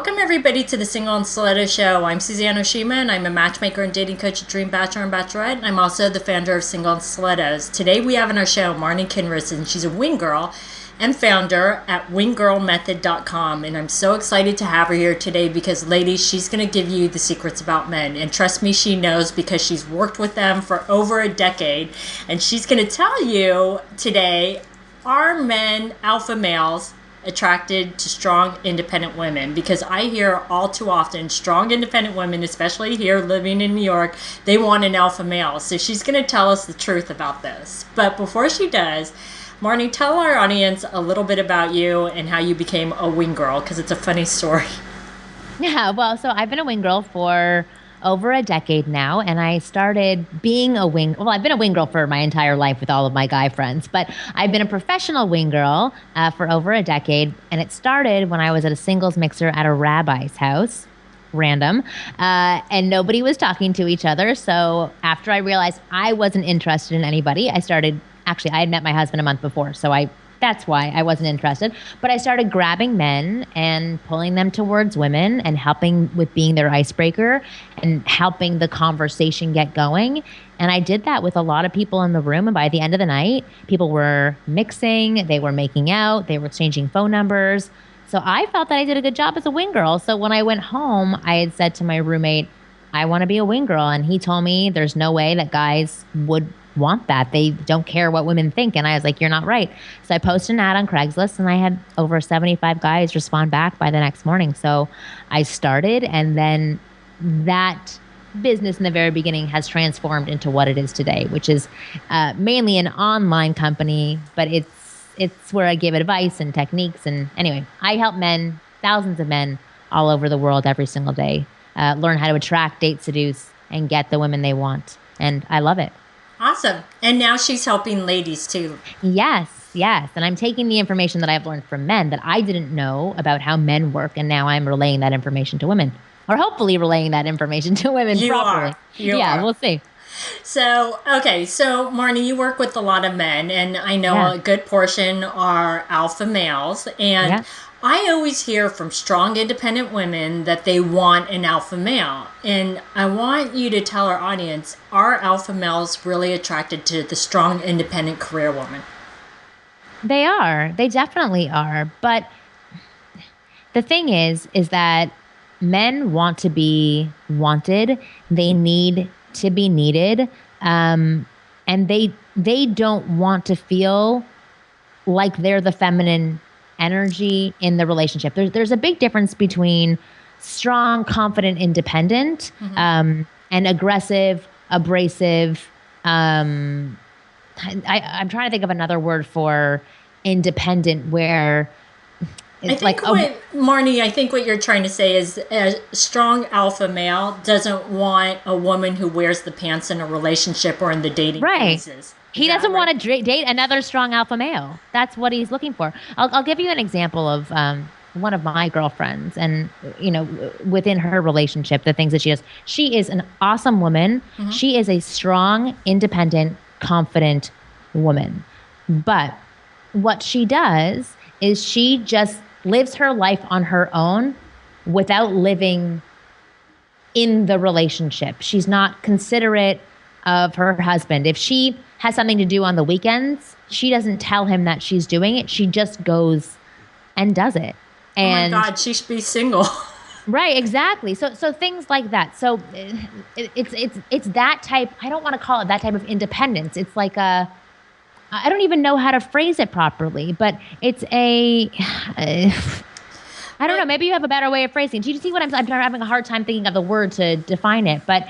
Welcome everybody to the Single and Stiletto Show. I'm Suzanne Oshima and I'm a matchmaker and dating coach at Dream Bachelor and Bachelorette. And I'm also the founder of Single and Stilettos. Today we have on our show Marni Kinrys, and she's a wing girl and founder at winggirlmethod.com. And I'm so excited to have her here today because, ladies, she's going to give you the secrets about men. And trust me, she knows because she's worked with them for over a decade. And she's going to tell you today, are men alpha males attracted to strong, independent women? Because I hear all too often strong, independent women, especially here living in New York, they want an alpha male. So she's going to tell us the truth about this. But before she does, Marni, tell our audience a little bit about you and how you became a wing girl, because it's a funny story. Yeah, well, so I've been a wing girl for over a decade now, and I started being a wing. Well, I've been a wing girl for my entire life with all of my guy friends, but I've been a professional wing girl for over a decade, and it started when I was at a singles mixer at a rabbi's house, random, and nobody was talking to each other. So after I realized I wasn't interested in anybody, I had met my husband a month before, so that's why I wasn't interested. But I started grabbing men and pulling them towards women and helping with being their icebreaker and helping the conversation get going. And I did that with a lot of people in the room. And by the end of the night, people were mixing, they were making out, they were exchanging phone numbers. So I felt that I did a good job as a wing girl. So when I went home, I had said to my roommate, I want to be a wing girl. And he told me there's no way that guys would want that. They don't care what women think. And I was like, you're not right. So I posted an ad on Craigslist and I had over 75 guys respond back by the next morning. So I started, and then that business in the very beginning has transformed into what it is today, which is mainly an online company, but it's where I give advice and techniques. And anyway, I help men, thousands of men all over the world every single day, learn how to attract, date, seduce, and get the women they want. And I love it. Awesome. And now she's helping ladies too. Yes. And I'm taking the information that I've learned from men that I didn't know about how men work, and now I'm relaying that information to women, or hopefully relaying that information to women properly. You are. We'll see. So Marni, you work with a lot of men, and I know a good portion are alpha males. And I always hear from strong, independent women that they want an alpha male. And I want you to tell our audience, are alpha males really attracted to the strong, independent career woman? They are. They definitely are. But the thing is that men want to be wanted. They need to be needed. And they don't want to feel like they're the feminine energy in the relationship. There's a big difference between strong, confident, independent, and aggressive, abrasive. I'm trying to think of another word for independent, where it's Marni, I think what you're trying to say is a strong alpha male doesn't want a woman who wears the pants in a relationship or in the dating phases. He doesn't want to date another strong alpha male. That's what he's looking for. I'll give you an example of one of my girlfriends, and within her relationship, the things that she does. She is an awesome woman. Mm-hmm. She is a strong, independent, confident woman. But what she does is she just lives her life on her own without living in the relationship. She's not considerate of her husband. If she has something to do on the weekends, she doesn't tell him that she's doing it. She just goes and does it. And oh my God, she should be single. Right, exactly. So things like that. So it's that type. I don't want to call it that type of independence. It's like I don't even know how to phrase it properly, but it's I don't know. Maybe you have a better way of phrasing it. Do you see what I'm having a hard time thinking of the word to define it, but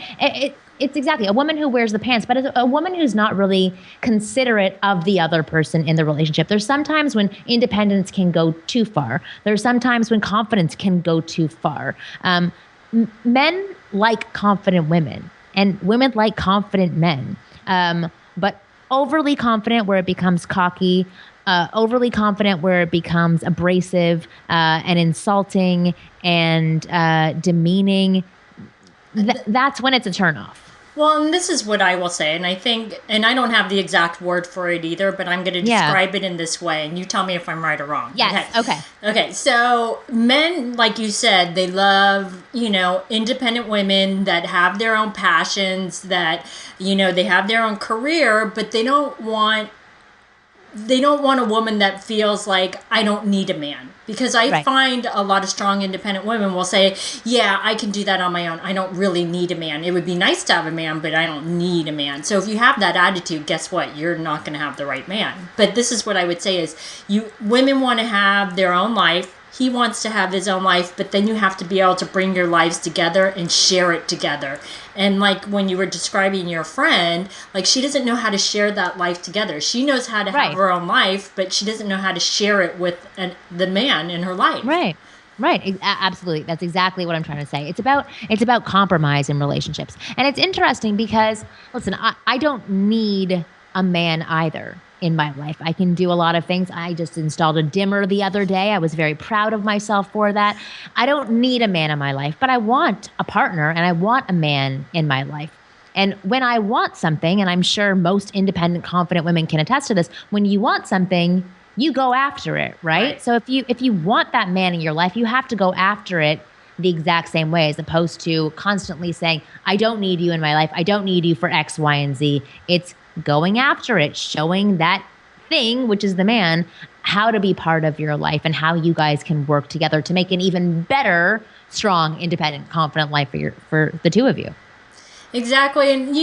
it's exactly a woman who wears the pants, but a woman who's not really considerate of the other person in the relationship. There's sometimes when independence can go too far. There's sometimes when confidence can go too far. Men like confident women, and women like confident men. But overly confident where it becomes cocky, overly confident where it becomes abrasive and insulting and demeaning, that's when it's a turnoff. Well, and this is what I will say, and I think, and I don't have the exact word for it either, but I'm going to Yeah. describe it in this way, and you tell me if I'm right or wrong. Yes. Okay. Okay, so men, like you said, they love, independent women that have their own passions, that, they have their own career, but they don't want a woman that feels like I don't need a man. Because I Right. find a lot of strong independent women will say, yeah, I can do that on my own. I don't really need a man. It would be nice to have a man, but I don't need a man. So if you have that attitude, guess what? You're not going to have the right man. But this is what I would say is women want to have their own life. He wants to have his own life, but then you have to be able to bring your lives together and share it together. And like when you were describing your friend, like she doesn't know how to share that life together. She knows how to Right. have her own life, but she doesn't know how to share it with the man in her life. Right. Right. Absolutely. That's exactly what I'm trying to say. It's about compromise in relationships. And it's interesting because, listen, I don't need a man either in my life. I can do a lot of things. I just installed a dimmer the other day. I was very proud of myself for that. I don't need a man in my life, but I want a partner and I want a man in my life. And when I want something, and I'm sure most independent, confident women can attest to this, when you want something, you go after it, right? So if you want that man in your life, you have to go after it the exact same way, as opposed to constantly saying, I don't need you in my life. I don't need you for X, Y, and Z. It's going after it, showing that thing, which is the man, how to be part of your life and how you guys can work together to make an even better, strong, independent, confident life for the two of you. Exactly. And,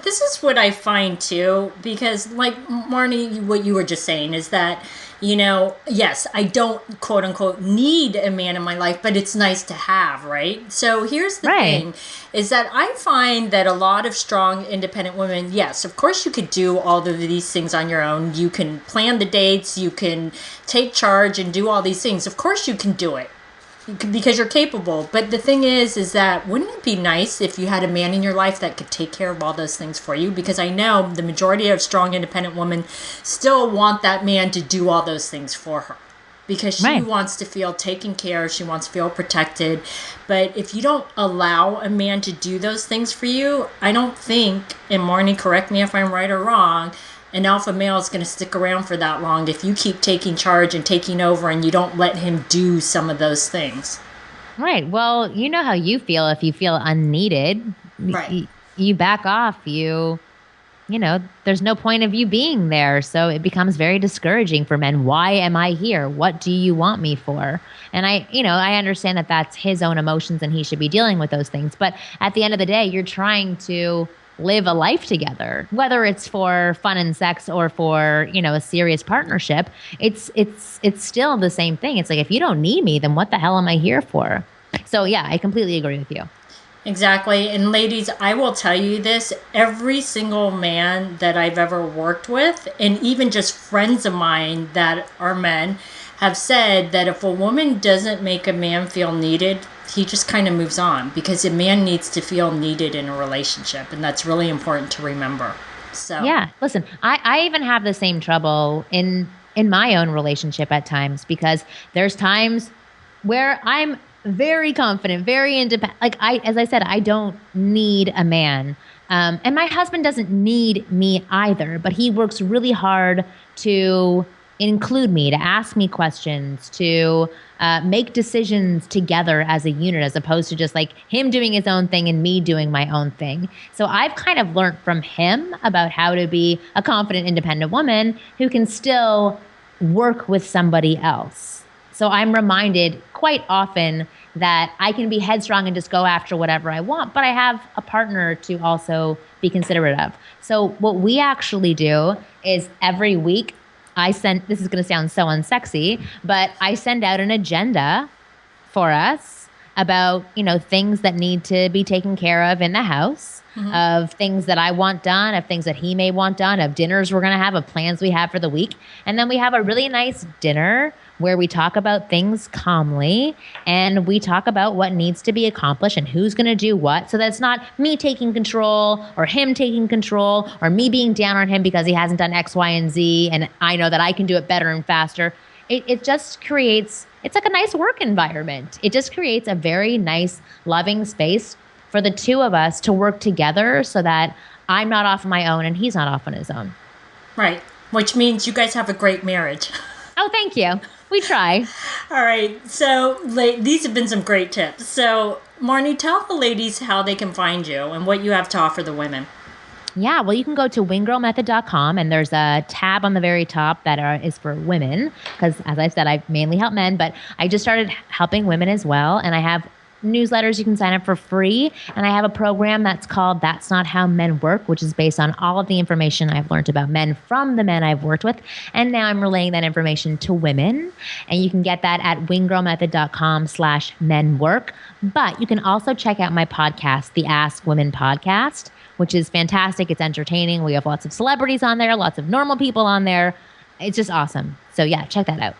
this is what I find too, because like Marnie, what you were just saying is that, yes, I don't quote unquote need a man in my life, but it's nice to have, right? So here's the thing is that I find that a lot of strong, independent women, yes, of course you could do all of these things on your own. You can plan the dates, you can take charge and do all these things. Of course you can do it, because you're capable. But the thing is that wouldn't it be nice if you had a man in your life that could take care of all those things for you? Because I know the majority of strong independent women still want that man to do all those things for her, because she wants to feel taken care of, she wants to feel protected. But if you don't allow a man to do those things for you, I don't think, and Marnie, correct me if I'm right or wrong, an alpha male is going to stick around for that long if you keep taking charge and taking over and you don't let him do some of those things. Right. Well, you know how you feel if you feel unneeded. Right. You back off. There's no point of you being there. So it becomes very discouraging for men. Why am I here? What do you want me for? And I understand that that's his own emotions and he should be dealing with those things. But at the end of the day, you're trying to live a life together, whether it's for fun and sex or for, a serious partnership. It's still the same thing. It's like, if you don't need me, then what the hell am I here for? So yeah, I completely agree with you. Exactly. And ladies, I will tell you this, every single man that I've ever worked with, and even just friends of mine that are men, have said that if a woman doesn't make a man feel needed, he just kind of moves on, because a man needs to feel needed in a relationship. And that's really important to remember. So yeah, listen, I even have the same trouble in my own relationship at times, because there's times where I'm very confident, very independent. Like as I said, I don't need a man. And my husband doesn't need me either, but he works really hard to include me, to ask me questions, to make decisions together as a unit, as opposed to just like him doing his own thing and me doing my own thing. So I've kind of learned from him about how to be a confident, independent woman who can still work with somebody else. So I'm reminded quite often that I can be headstrong and just go after whatever I want, but I have a partner to also be considerate of. So what we actually do is every week, this is going to sound so unsexy, but I send out an agenda for us about, things that need to be taken care of in the house, of things that I want done, of things that he may want done, of dinners we're going to have, of plans we have for the week. And then we have a really nice dinner where we talk about things calmly and we talk about what needs to be accomplished and who's going to do what. So that's not me taking control or him taking control or me being down on him because he hasn't done X, Y, and Z. And I know that I can do it better and faster. It just creates, it's like a nice work environment. It just creates a very nice, loving space for the two of us to work together so that I'm not off on my own and he's not off on his own. Right. Which means you guys have a great marriage. Oh, thank you. We try. All right. So these have been some great tips. So Marnie, tell the ladies how they can find you and what you have to offer the women. Yeah, well, you can go to winggirlmethod.com, and there's a tab on the very top that is for women, because as I said, I mainly help men, but I just started helping women as well, and I have newsletters you can sign up for free, and I have a program that's called That's Not How Men Work, which is based on all of the information I've learned about men from the men I've worked with, and now I'm relaying that information to women, and you can get that at winggirlmethod.com/menwork, but you can also check out my podcast, the Ask Women Podcast, which is fantastic. It's entertaining. We have lots of celebrities on there, lots of normal people on there. It's just awesome. So yeah, check that out.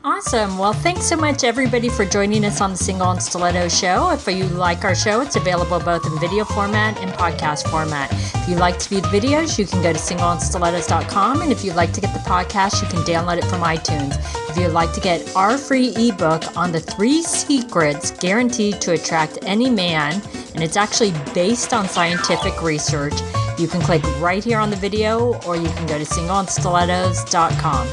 Awesome. Well, thanks so much, everybody, for joining us on the Single and Stiletto Show. If you like our show, it's available both in video format and podcast format. If you'd like to view the videos, you can go to singleandstilettos.com. And if you'd like to get the podcast, you can download it from iTunes. If you'd like to get our free ebook on the 3 secrets guaranteed to attract any man, and it's actually based on scientific research, you can click right here on the video, or you can go to singleandstilettos.com.